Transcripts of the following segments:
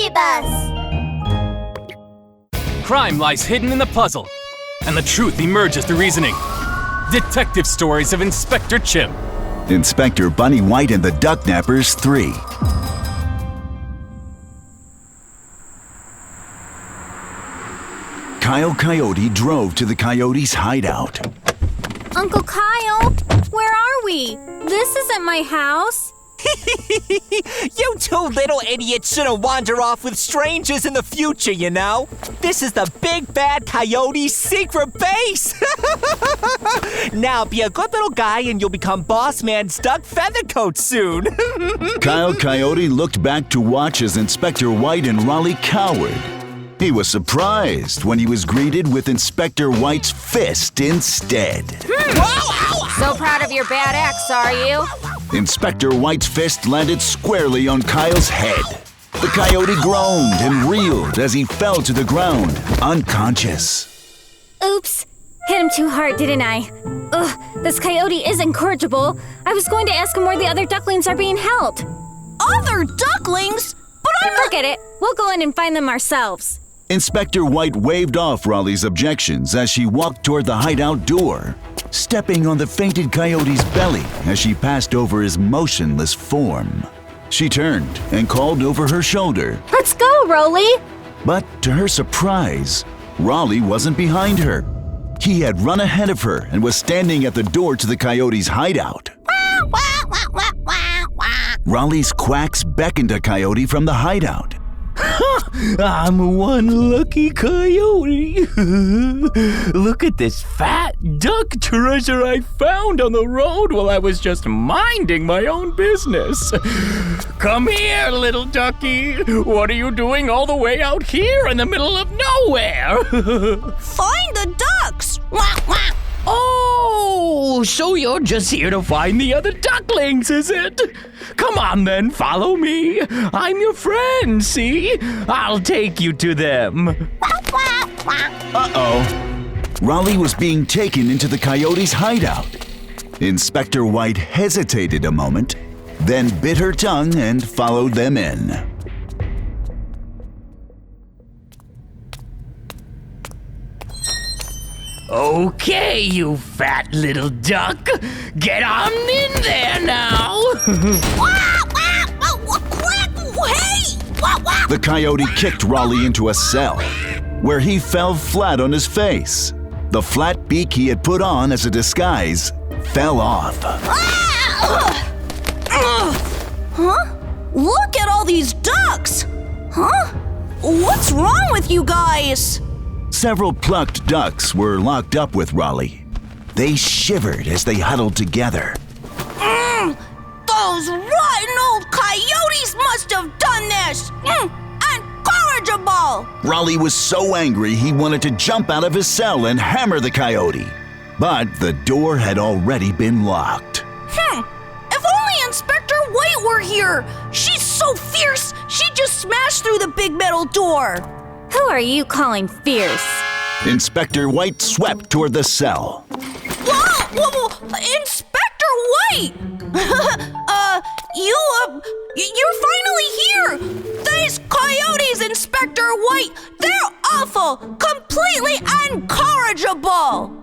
save us! Crime lies hidden in the puzzle, and the truth emerges through reasoning. Detective Stories of Inspector Chimp. Inspector Bunny White and the Ducknappers 3. Kyle Coyote drove to the coyotes' hideout. Uncle Kyle, where are we? This isn't my house. You two little idiots shouldn't wander off with strangers in the future, you know? This is the big bad coyote's secret base! Now be a good little guy and you'll become Bossman's Duck Feathercoat soon! Kyle Coyote looked back to watch as Inspector White and Rollie cowered. He was surprised when he was greeted with Inspector White's fist instead. So proud of your bad axe, are you? Inspector White's fist landed squarely on Kyle's head. The coyote groaned and reeled as he fell to the ground, unconscious. Oops, hit him too hard, didn't I? Ugh, this coyote is incorrigible. I was going to ask him where the other ducklings are being held. Other ducklings? But I'm not— Forget it. We'll go in and find them ourselves. Inspector White waved off Rollie's objections as she walked toward the hideout door, stepping on the fainted coyote's belly as she passed over his motionless form. She turned and called over her shoulder. Let's go, Rollie! But to her surprise, Rollie wasn't behind her. He had run ahead of her and was standing at the door to the coyote's hideout. Rollie's quacks beckoned a coyote from the hideout. I'm one lucky coyote. Look at this fat duck treasure I found on the road while I was just minding my own business. Come here, little ducky. What are you doing all the way out here in the middle of nowhere? Find the ducks! Oh, so you're just here to find the other ducklings, is it? Come on then, follow me. I'm your friend, see? I'll take you to them. Uh-oh. Rollie was being taken into the coyote's hideout. Inspector White hesitated a moment, then bit her tongue and followed them in. Okay, you fat little duck. Get on in there now. The coyote kicked Rollie into a cell, where he fell flat on his face. The flat beak he had put on as a disguise fell off. Huh? Look at all these ducks! Huh? What's wrong with you guys? Several plucked ducks were locked up with Rollie. They shivered as they huddled together. Those rotten old coyotes must have done this! Incorrigible! Rollie was so angry he wanted to jump out of his cell and hammer the coyote. But the door had already been locked. If only Inspector White were here! She's so fierce, she'd just smash through the big metal door! Who are you calling fierce? Inspector White swept toward the cell. Whoa! Inspector White! You're finally here! These coyotes, Inspector White, they're awful! Completely incorrigible!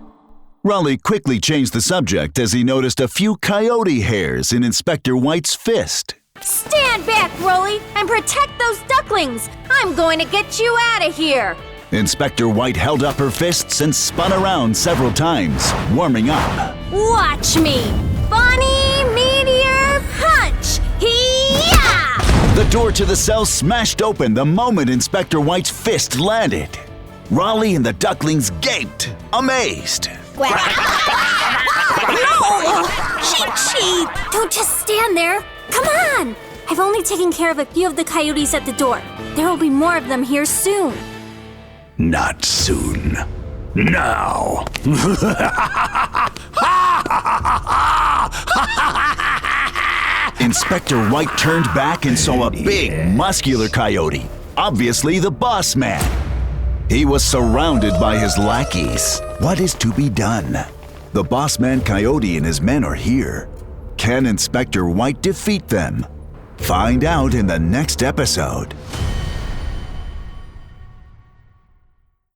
Rollie quickly changed the subject as he noticed a few coyote hairs in Inspector White's fist. Stand back, Rollie, and protect those ducklings! I'm going to get you out of here! Inspector White held up her fists and spun around several times, warming up. Watch me! Bunny Meteor Punch! Hee-yah! The door to the cell smashed open the moment Inspector White's fist landed. Rollie and the ducklings gaped, amazed. No! Cheap! Don't just stand there! Come on! I've only taken care of a few of the coyotes at the door. There will be more of them here soon. Not soon. Now. Inspector White turned back and saw a big, muscular coyote, obviously the boss man. He was surrounded by his lackeys. What is to be done? The Bossman Coyote and his men are here. Can Inspector White defeat them? Find out in the next episode.